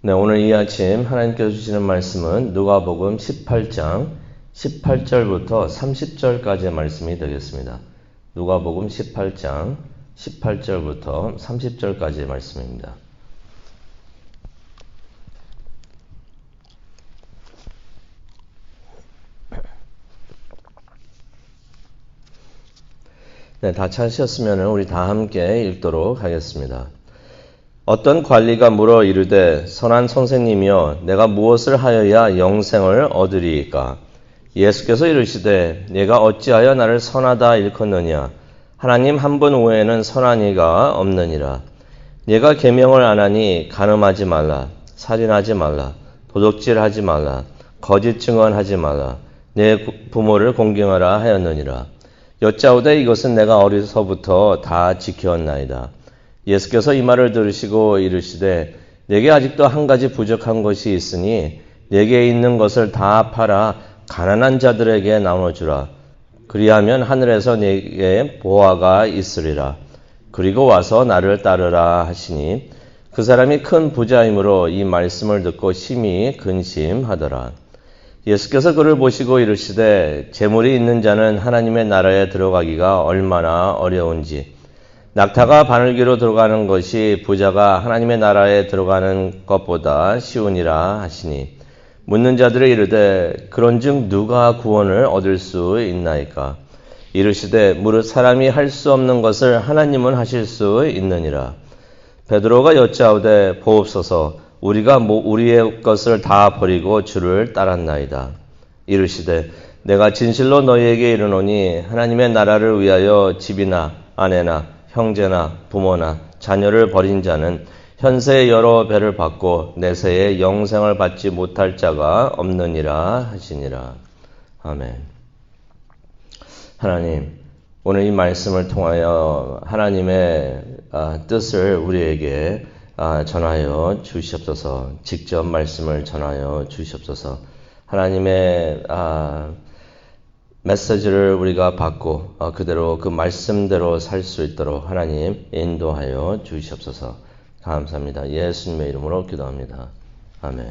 네, 오늘 이 아침 하나님께서 주시는 말씀은 누가복음 18장 18절부터 30절까지의 말씀이 되겠습니다. 누가복음 18장 18절부터 30절까지의 말씀입니다. 네, 다 찾으셨으면 우리 다 함께 읽도록 하겠습니다. 어떤 관리가 물어 이르되 선한 선생님이여 내가 무엇을 하여야 영생을 얻으리이까? 예수께서 이르시되 내가 어찌하여 나를 선하다 일컫느냐? 하나님 한 분 외에는 선한 이가 없느니라. 내가 계명을 안 하니 간음하지 말라, 살인하지 말라, 도둑질하지 말라, 거짓 증언하지 말라, 내 부모를 공경하라 하였느니라. 여짜오되 이것은 내가 어려서부터 다 지켰나이다. 예수께서 이 말을 들으시고 이르시되 내게 아직도 한 가지 부족한 것이 있으니 내게 있는 것을 다 팔아 가난한 자들에게 나눠주라. 그리하면 하늘에서 내게 보화가 있으리라. 그리고 와서 나를 따르라 하시니 그 사람이 큰 부자이므로 이 말씀을 듣고 심히 근심하더라. 예수께서 그를 보시고 이르시되 재물이 있는 자는 하나님의 나라에 들어가기가 얼마나 어려운지 낙타가 바늘귀로 들어가는 것이 부자가 하나님의 나라에 들어가는 것보다 쉬우니라 하시니 묻는 자들이 이르되 그런즉 누가 구원을 얻을 수 있나이까? 이르시되 무릇 사람이 할 수 없는 것을 하나님은 하실 수 있느니라. 베드로가 여짜오되 보옵소서 우리가 우리의 것을 다 버리고 주를 따랐나이다. 이르시되 내가 진실로 너희에게 이르노니 하나님의 나라를 위하여 집이나 아내나 형제나 부모나 자녀를 버린 자는 현세의 여러 배를 받고 내세의 영생을 받지 못할 자가 없느니라 하시니라. 아멘. 하나님, 오늘 이 말씀을 통하여 하나님의 뜻을 우리에게 전하여 주시옵소서. 직접 말씀을 전하여 주시옵소서. 하나님의 메시지를 우리가 받고 그대로 그 말씀대로 살 수 있도록 하나님 인도하여 주시옵소서. 감사합니다. 예수님의 이름으로 기도합니다. 아멘.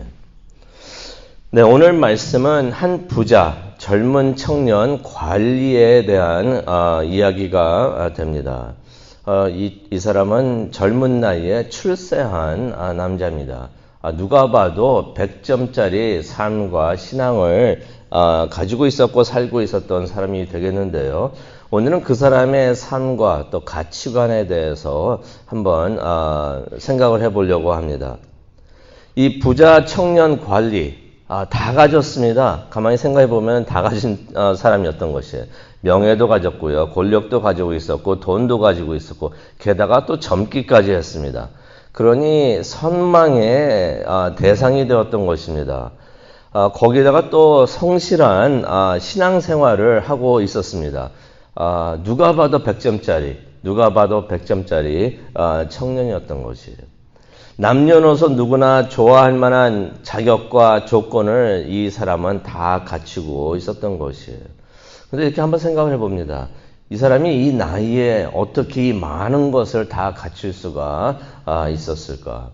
네, 오늘 말씀은 한 부자, 젊은 청년 관리에 대한 이야기가 됩니다. 이 사람은 젊은 나이에 출세한 남자입니다. 누가 봐도 100점짜리 삶과 신앙을 가지고 있었고 살고 있었던 사람이 되겠는데요. 오늘은 그 사람의 삶과 또 가치관에 대해서 한번 생각을 해보려고 합니다. 이 부자 청년 관리 다 가졌습니다. 가만히 생각해보면 다 가진 사람이었던 것이에요. 명예도 가졌고요. 권력도 가지고 있었고 돈도 가지고 있었고 게다가 또 젊기까지 했습니다. 그러니 선망의 대상이 되었던 것입니다. 거기다가 또 성실한 신앙생활을 하고 있었습니다. 누가 봐도 100점짜리 청년이었던 것이에요. 남녀노소 누구나 좋아할 만한 자격과 조건을 이 사람은 다 갖추고 있었던 것이에요. 그런데 이렇게 한번 생각을 해봅니다. 이 사람이 이 나이에 어떻게 이 많은 것을 다 갖출 수가 있었을까?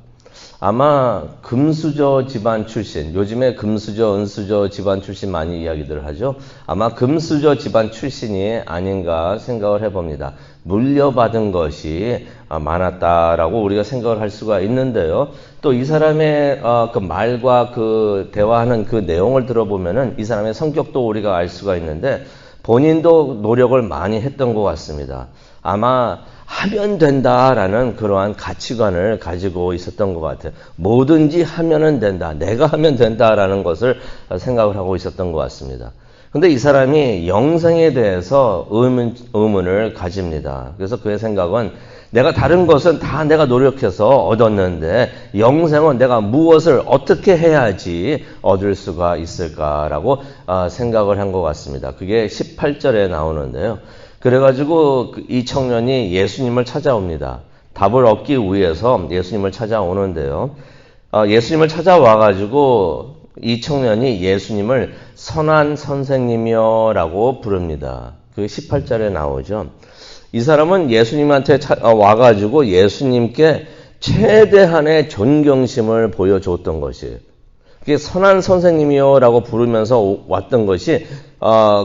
아마 금수저 집안 출신, 요즘에 금수저, 은수저 집안 출신 많이 이야기들 하죠. 아마 금수저 집안 출신이 아닌가 생각을 해봅니다. 물려받은 것이 많았다라고 우리가 생각을 할 수가 있는데요. 또 이 사람의 그 말과 그 대화하는 그 내용을 들어보면은 이 사람의 성격도 우리가 알 수가 있는데 본인도 노력을 많이 했던 것 같습니다. 아마 하면 된다라는 그러한 가치관을 가지고 있었던 것 같아요. 뭐든지 하면은 된다. 내가 하면 된다라는 것을 생각을 하고 있었던 것 같습니다. 근데 이 사람이 영생에 대해서 의문을 가집니다. 그래서 그의 생각은 내가 다른 것은 다 내가 노력해서 얻었는데 영생은 내가 무엇을 어떻게 해야지 얻을 수가 있을까라고 생각을 한 것 같습니다. 그게 18절에 나오는데요. 그래가지고 이 청년이 예수님을 찾아옵니다. 답을 얻기 위해서 예수님을 찾아오는데요. 예수님을 찾아와가지고 이 청년이 예수님을 선한 선생님이여 라고 부릅니다. 그 18절에 나오죠. 이 사람은 예수님한테 와가지고 예수님께 최대한의 존경심을 보여줬던 것이에요. 그게 선한 선생님이요 라고 부르면서 왔던 것이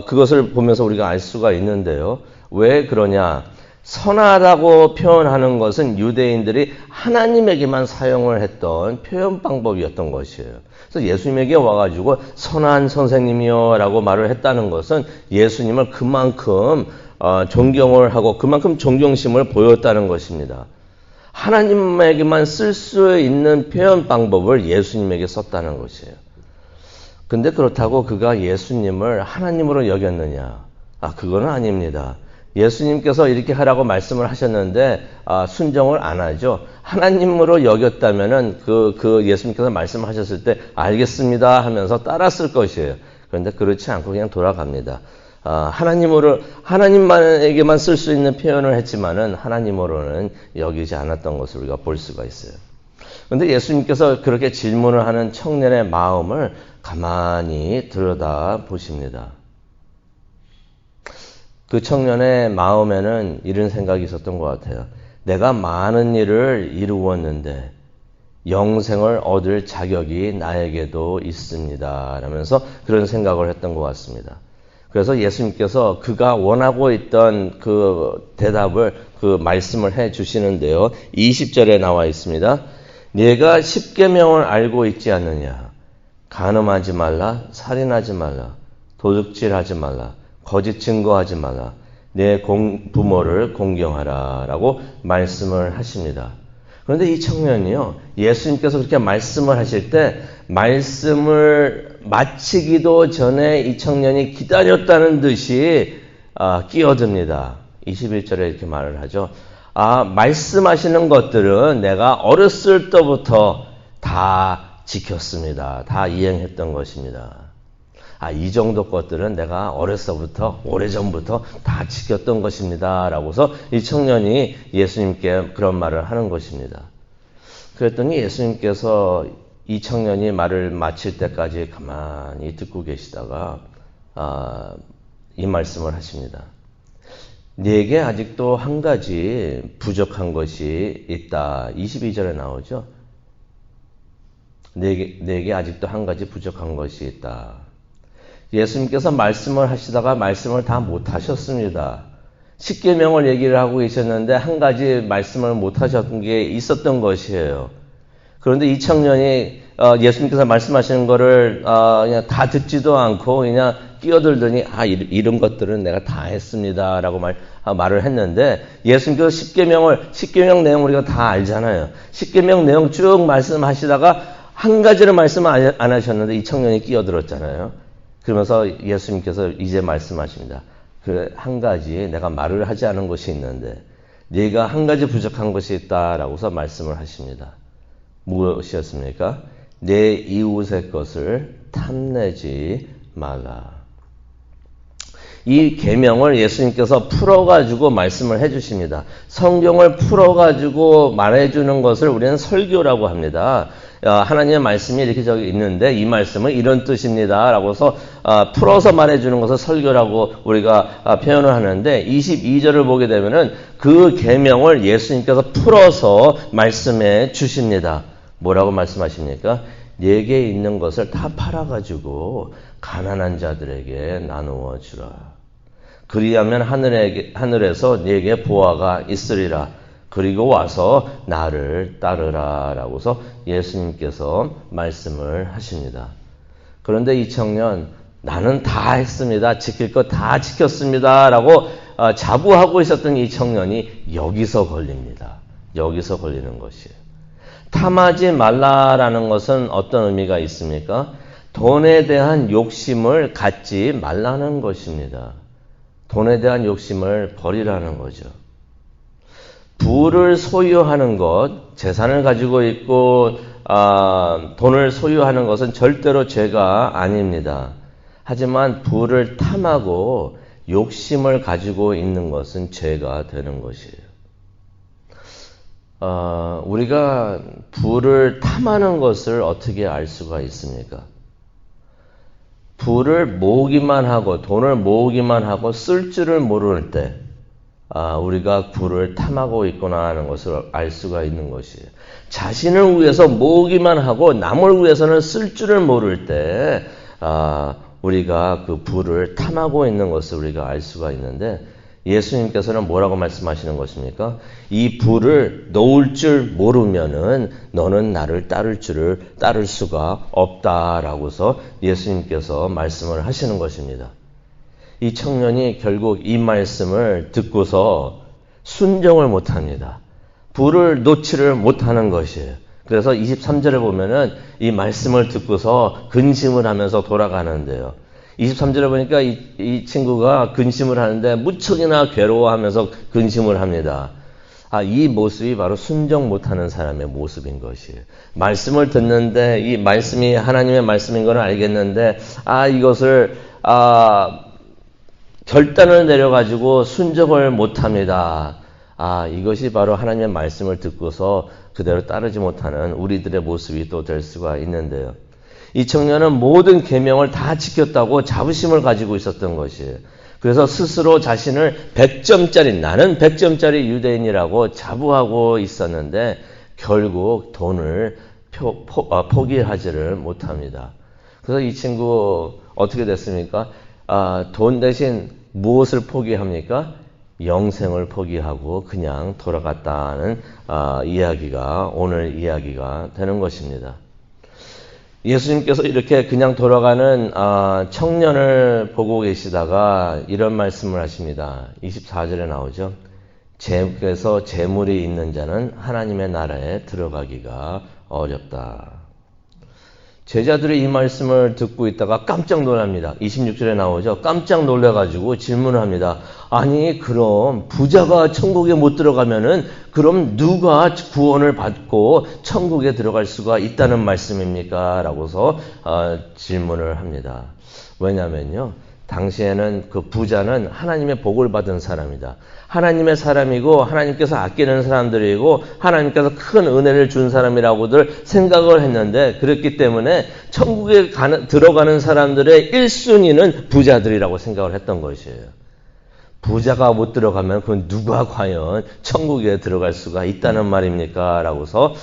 그것을 보면서 우리가 알 수가 있는데요. 왜 그러냐? 선하다고 표현하는 것은 유대인들이 하나님에게만 사용을 했던 표현 방법이었던 것이에요. 그래서 예수님에게 와가지고 선한 선생님이요 라고 말을 했다는 것은 예수님을 그만큼 존경을 하고 그만큼 존경심을 보였다는 것입니다. 하나님에게만 쓸 수 있는 표현 방법을 예수님에게 썼다는 것이에요. 근데 그렇다고 그가 예수님을 하나님으로 여겼느냐? 그거는 아닙니다. 예수님께서 이렇게 하라고 말씀을 하셨는데 순종을 안 하죠. 하나님으로 여겼다면은 그 예수님께서 말씀하셨을 때 알겠습니다 하면서 따랐을 것이에요. 그런데 그렇지 않고 그냥 돌아갑니다. 하나님만에게만 쓸 수 있는 표현을 했지만은 하나님으로는 여기지 않았던 것을 우리가 볼 수가 있어요. 그런데 예수님께서 그렇게 질문을 하는 청년의 마음을 가만히 들여다 보십니다. 그 청년의 마음에는 이런 생각이 있었던 것 같아요. 내가 많은 일을 이루었는데 영생을 얻을 자격이 나에게도 있습니다. 라면서 그런 생각을 했던 것 같습니다. 그래서 예수님께서 그가 원하고 있던 그 대답을, 그 말씀을 해 주시는데요. 20절에 나와 있습니다. 네가 십계명을 알고 있지 않느냐? 간음하지 말라, 살인하지 말라, 도둑질하지 말라, 거짓 증거하지 말라, 내 부모를 공경하라 라고 말씀을 하십니다. 그런데 이 청년이요, 예수님께서 그렇게 말씀을 하실 때 말씀을 마치기도 전에 이 청년이 기다렸다는 듯이 끼어듭니다. 21절에 이렇게 말을 하죠. 말씀하시는 것들은 내가 어렸을 때부터 다 지켰습니다. 다 이행했던 것입니다. 이 정도 것들은 내가 어렸서부터, 오래전부터 다 지켰던 것입니다. 라고서 이 청년이 예수님께 그런 말을 하는 것입니다. 그랬더니 예수님께서 이 청년이 말을 마칠 때까지 가만히 듣고 계시다가 이 말씀을 하십니다. 네게 아직도 한 가지 부족한 것이 있다. 22절에 나오죠. 네게 아직도 한 가지 부족한 것이 있다. 예수님께서 말씀을 하시다가 말씀을 다 못하셨습니다. 십계명을 얘기를 하고 계셨는데 한 가지 말씀을 못하셨던 게 있었던 것이에요. 그런데 이 청년이 예수님께서 말씀하시는 거를 그냥 다 듣지도 않고 그냥 끼어들더니 이런 것들은 내가 다 했습니다 라고 말을 했는데, 예수님께서 십계명 내용 우리가 다 알잖아요. 십계명 내용 쭉 말씀하시다가 한 가지를 말씀 안 하셨는데 이 청년이 끼어들었잖아요. 그러면서 예수님께서 이제 말씀하십니다. 그 한 가지 내가 말을 하지 않은 것이 있는데 네가 한 가지 부족한 것이 있다라고서 말씀을 하십니다. 무엇이었습니까? 내 이웃의 것을 탐내지 말라. 이 계명을 예수님께서 풀어가지고 말씀을 해주십니다. 성경을 풀어가지고 말해주는 것을 우리는 설교라고 합니다. 하나님의 말씀이 이렇게 저기 있는데 이 말씀은 이런 뜻입니다. 라고서 풀어서 말해주는 것을 설교라고 우리가 표현을 하는데, 22절을 보게 되면은 그 계명을 예수님께서 풀어서 말씀해 주십니다. 뭐라고 말씀하십니까? 네게 있는 것을 다 팔아가지고 가난한 자들에게 나누어 주라. 그리하면 하늘에서 네게 보화가 있으리라. 그리고 와서 나를 따르라 라고서 예수님께서 말씀을 하십니다. 그런데 이 청년, 나는 다 했습니다. 지킬 것 다 지켰습니다. 라고 자부하고 있었던 이 청년이 여기서 걸립니다. 여기서 걸리는 것이에요. 탐하지 말라라는 것은 어떤 의미가 있습니까? 돈에 대한 욕심을 갖지 말라는 것입니다. 돈에 대한 욕심을 버리라는 거죠. 부를 소유하는 것, 재산을 가지고 있고 돈을 소유하는 것은 절대로 죄가 아닙니다. 하지만 부를 탐하고 욕심을 가지고 있는 것은 죄가 되는 것이에요. 우리가 부를 탐하는 것을 어떻게 알 수가 있습니까? 부를 모으기만 하고 돈을 모으기만 하고 쓸 줄을 모를 때 우리가 구를 탐하고 있구나 하는 것을 알 수가 있는 것이에요. 자신을 위해서 모으기만 하고 남을 위해서는 쓸 줄을 모를 때 우리가 그 부를 탐하고 있는 것을 우리가 알 수가 있는데, 예수님께서는 뭐라고 말씀하시는 것입니까? 이 부를 놓을 줄 모르면은 너는 나를 따를 수가 없다라고서 예수님께서 말씀을 하시는 것입니다. 이 청년이 결국 이 말씀을 듣고서 순종을 못합니다. 부를 놓지를 못하는 것이에요. 그래서 23절에 보면은 이 말씀을 듣고서 근심을 하면서 돌아가는데요. 23절에 보니까 이 친구가 근심을 하는데 무척이나 괴로워하면서 근심을 합니다. 이 모습이 바로 순종 못하는 사람의 모습인 것이에요. 말씀을 듣는데 이 말씀이 하나님의 말씀인 건 알겠는데 이것을 결단을 내려가지고 순종을 못합니다. 이것이 바로 하나님의 말씀을 듣고서 그대로 따르지 못하는 우리들의 모습이 또 될 수가 있는데요. 이 청년은 모든 계명을 다 지켰다고 자부심을 가지고 있었던 것이에요. 그래서 스스로 자신을 100점짜리, 나는 100점짜리 유대인이라고 자부하고 있었는데 결국 돈을 포기하지를 못합니다. 그래서 이 친구 어떻게 됐습니까? 돈 대신 무엇을 포기합니까? 영생을 포기하고 그냥 돌아갔다는 이야기가 오늘 이야기가 되는 것입니다. 예수님께서 이렇게 그냥 돌아가는 청년을 보고 계시다가 이런 말씀을 하십니다. 24절에 나오죠. 그래서 재물이 있는 자는 하나님의 나라에 들어가기가 어렵다. 제자들이 이 말씀을 듣고 있다가 깜짝 놀랍니다. 26절에 나오죠. 깜짝 놀라가지고 질문을 합니다. 아니 그럼 부자가 천국에 못 들어가면은 그럼 누가 구원을 받고 천국에 들어갈 수가 있다는 말씀입니까? 라고서 질문을 합니다. 왜냐면요, 당시에는 그 부자는 하나님의 복을 받은 사람이다. 하나님의 사람이고 하나님께서 아끼는 사람들이고 하나님께서 큰 은혜를 준 사람이라고들 생각을 했는데, 그렇기 때문에 천국에 들어가는 사람들의 1순위는 부자들이라고 생각을 했던 것이에요. 부자가 못 들어가면 그건 누가 과연 천국에 들어갈 수가 있다는 말입니까? 라고서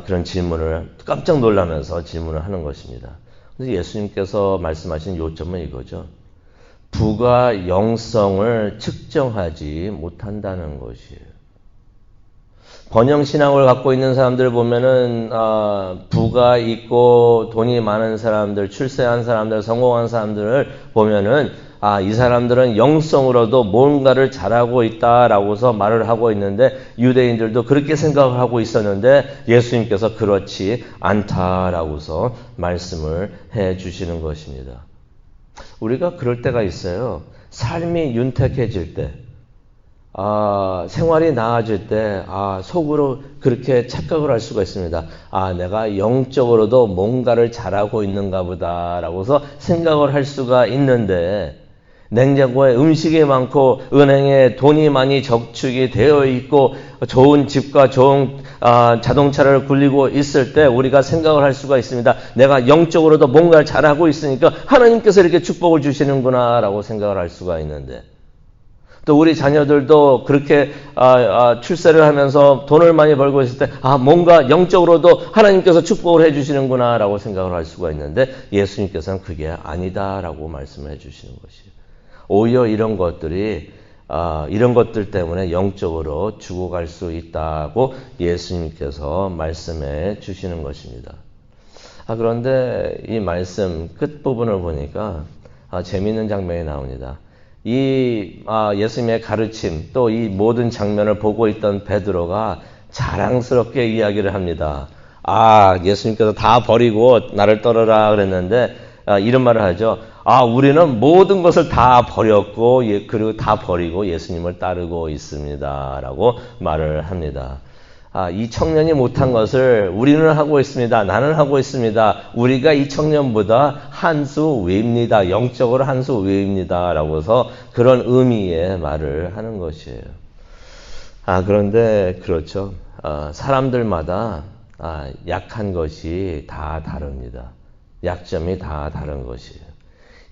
그런 질문을 깜짝 놀라면서 질문을 하는 것입니다. 그래서 예수님께서 말씀하신 요점은 이거죠. 부가 영성을 측정하지 못한다는 것이에요. 번영신앙을 갖고 있는 사람들을 보면은 부가 있고 돈이 많은 사람들, 출세한 사람들, 성공한 사람들을 보면은 이 사람들은 영성으로도 뭔가를 잘하고 있다라고서 말을 하고 있는데, 유대인들도 그렇게 생각을 하고 있었는데 예수님께서 그렇지 않다라고서 말씀을 해 주시는 것입니다. 우리가 그럴 때가 있어요. 삶이 윤택해질 때, 생활이 나아질 때, 속으로 그렇게 착각을 할 수가 있습니다. 내가 영적으로도 뭔가를 잘하고 있는가 보다라고서 생각을 할 수가 있는데, 냉장고에 음식이 많고 은행에 돈이 많이 저축이 되어 있고 좋은 집과 좋은 자동차를 굴리고 있을 때 우리가 생각을 할 수가 있습니다. 내가 영적으로도 뭔가를 잘하고 있으니까 하나님께서 이렇게 축복을 주시는구나 라고 생각을 할 수가 있는데, 또 우리 자녀들도 그렇게 출세를 하면서 돈을 많이 벌고 있을 때 뭔가 영적으로도 하나님께서 축복을 해주시는구나 라고 생각을 할 수가 있는데, 예수님께서는 그게 아니다라고 말씀을 해주시는 것이에요. 오히려 이런 것들 때문에 영적으로 죽어갈 수 있다고 예수님께서 말씀해 주시는 것입니다. 그런데 이 말씀 끝부분을 보니까 재미있는 장면이 나옵니다. 이 예수님의 가르침, 또 이 모든 장면을 보고 있던 베드로가 자랑스럽게 이야기를 합니다. 예수님께서 다 버리고 나를 따르라 그랬는데 이런 말을 하죠. 우리는 모든 것을 다 버렸고 그리고 다 버리고 예수님을 따르고 있습니다 라고 말을 합니다. 이 청년이 못한 것을 우리는 하고 있습니다. 나는 하고 있습니다. 우리가 이 청년보다 한 수 위입니다. 영적으로 한 수 위입니다 라고서 그런 의미의 말을 하는 것이에요. 그런데 그렇죠. 사람들마다 약한 것이 다 다릅니다. 약점이 다 다른 것이에요.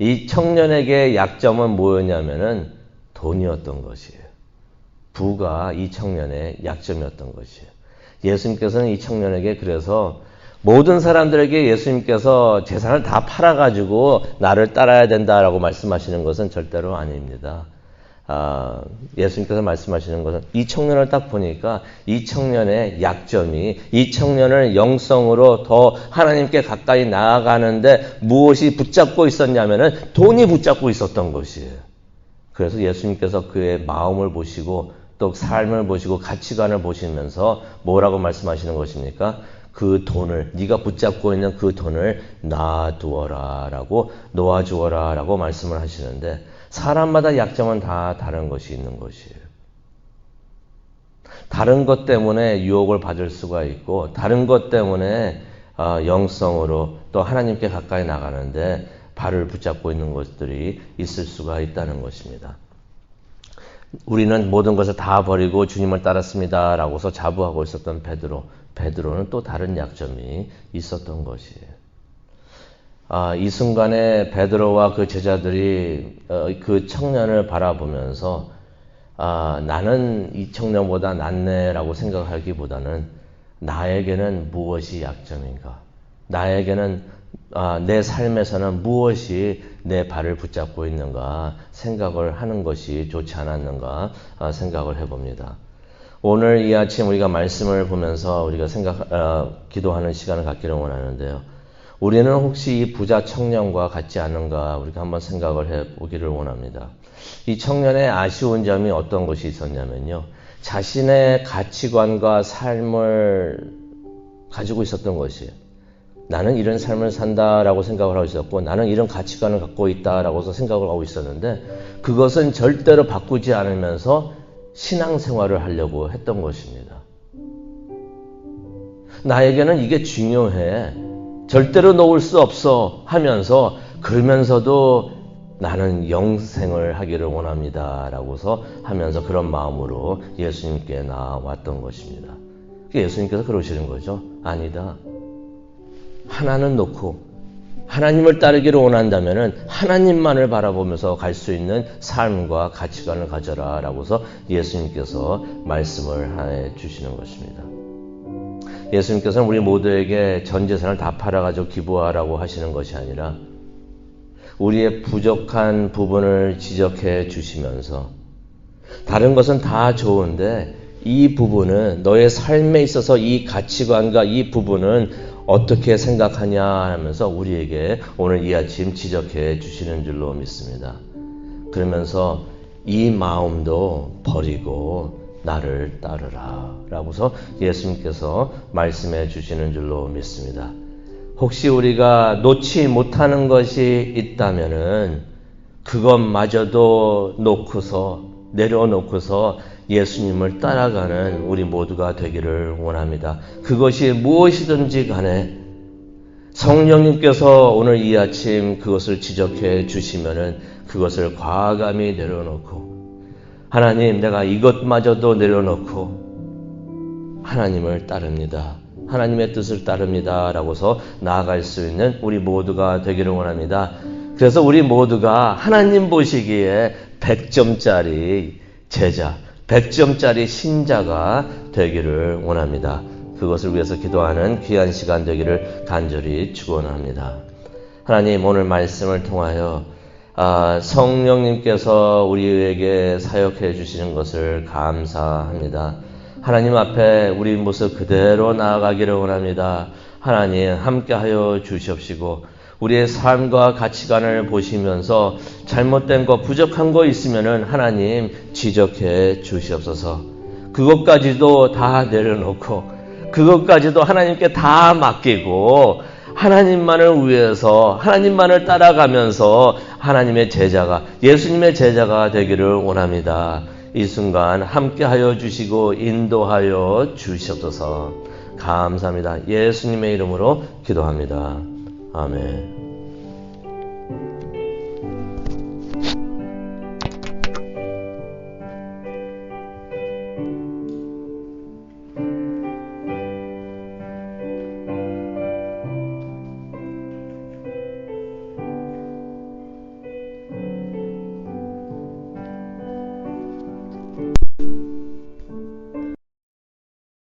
이 청년에게 약점은 뭐였냐면은 돈이었던 것이에요. 부가 이 청년의 약점이었던 것이에요. 예수님께서는 이 청년에게 그래서 모든 사람들에게 예수님께서 재산을 다 팔아가지고 나를 따라야 된다라고 말씀하시는 것은 절대로 아닙니다. 예수님께서 말씀하시는 것은 이 청년을 딱 보니까 이 청년의 약점이 이 청년을 영성으로 더 하나님께 가까이 나아가는데 무엇이 붙잡고 있었냐면은 돈이 붙잡고 있었던 것이에요. 그래서 예수님께서 그의 마음을 보시고 또 삶을 보시고 가치관을 보시면서 뭐라고 말씀하시는 것입니까? 그 돈을, 네가 붙잡고 있는 그 돈을 놔두어라 라고, 놓아주어라 라고 말씀을 하시는데, 사람마다 약점은 다 다른 것이 있는 것이에요. 다른 것 때문에 유혹을 받을 수가 있고, 다른 것 때문에 영성으로 또 하나님께 가까이 나가는데 발을 붙잡고 있는 것들이 있을 수가 있다는 것입니다. 우리는 모든 것을 다 버리고 주님을 따랐습니다 라고서 자부하고 있었던 베드로는 또 다른 약점이 있었던 것이에요. 이 순간에 베드로와 그 제자들이 그 청년을 바라보면서 나는 이 청년보다 낫네라고 생각하기보다는 나에게는 무엇이 약점인가? 나에게는 내 삶에서는 무엇이 내 발을 붙잡고 있는가 생각을 하는 것이 좋지 않았는가 생각을 해봅니다. 오늘 이 아침 우리가 말씀을 보면서 우리가 기도하는 시간을 갖기를 원하는데요. 우리는 혹시 이 부자 청년과 같지 않은가 우리가 한번 생각을 해보기를 원합니다. 이 청년의 아쉬운 점이 어떤 것이 있었냐면요. 자신의 가치관과 삶을 가지고 있었던 것이에요. 나는 이런 삶을 산다라고 생각을 하고 있었고 나는 이런 가치관을 갖고 있다라고 생각을 하고 있었는데 그것은 절대로 바꾸지 않으면서 신앙생활을 하려고 했던 것입니다. 나에게는 이게 중요해. 절대로 놓을 수 없어 하면서 그러면서도 나는 영생을 하기를 원합니다 라고서 하면서 그런 마음으로 예수님께 나왔던 것입니다. 예수님께서 그러시는 거죠. 아니다. 하나는 놓고 하나님을 따르기를 원한다면은 하나님만을 바라보면서 갈 수 있는 삶과 가치관을 가져라 라고서 예수님께서 말씀을 해 주시는 것입니다. 예수님께서는 우리 모두에게 전 재산을 다 팔아가지고 기부하라고 하시는 것이 아니라 우리의 부족한 부분을 지적해 주시면서 다른 것은 다 좋은데 이 부분은 너의 삶에 있어서 이 가치관과 이 부분은 어떻게 생각하냐 하면서 우리에게 오늘 이 아침 지적해 주시는 줄로 믿습니다. 그러면서 이 마음도 버리고 나를 따르라 라고서 예수님께서 말씀해 주시는 줄로 믿습니다. 혹시 우리가 놓지 못하는 것이 있다면은 그것마저도 내려놓고서 예수님을 따라가는 우리 모두가 되기를 원합니다. 그것이 무엇이든지 간에 성령님께서 오늘 이 아침 그것을 지적해 주시면은 그것을 과감히 내려놓고 하나님 내가 이것마저도 내려놓고 하나님을 따릅니다. 하나님의 뜻을 따릅니다 라고서 나아갈 수 있는 우리 모두가 되기를 원합니다. 그래서 우리 모두가 하나님 보시기에 100점짜리 제자 100점짜리 신자가 되기를 원합니다. 그것을 위해서 기도하는 귀한 시간 되기를 간절히 축원합니다. 하나님 오늘 말씀을 통하여 성령님께서 우리에게 사역해 주시는 것을 감사합니다. 하나님 앞에 우리 모습 그대로 나아가기를 원합니다. 하나님 함께하여 주시옵시고 우리의 삶과 가치관을 보시면서 잘못된 거 부족한 거 있으면은 하나님 지적해 주시옵소서. 그것까지도 다 내려놓고 그것까지도 하나님께 다 맡기고 하나님만을 위해서 하나님만을 따라가면서 하나님의 제자가 예수님의 제자가 되기를 원합니다. 이 순간 함께하여 주시고 인도하여 주시옵소서. 감사합니다. 예수님의 이름으로 기도합니다. 아멘.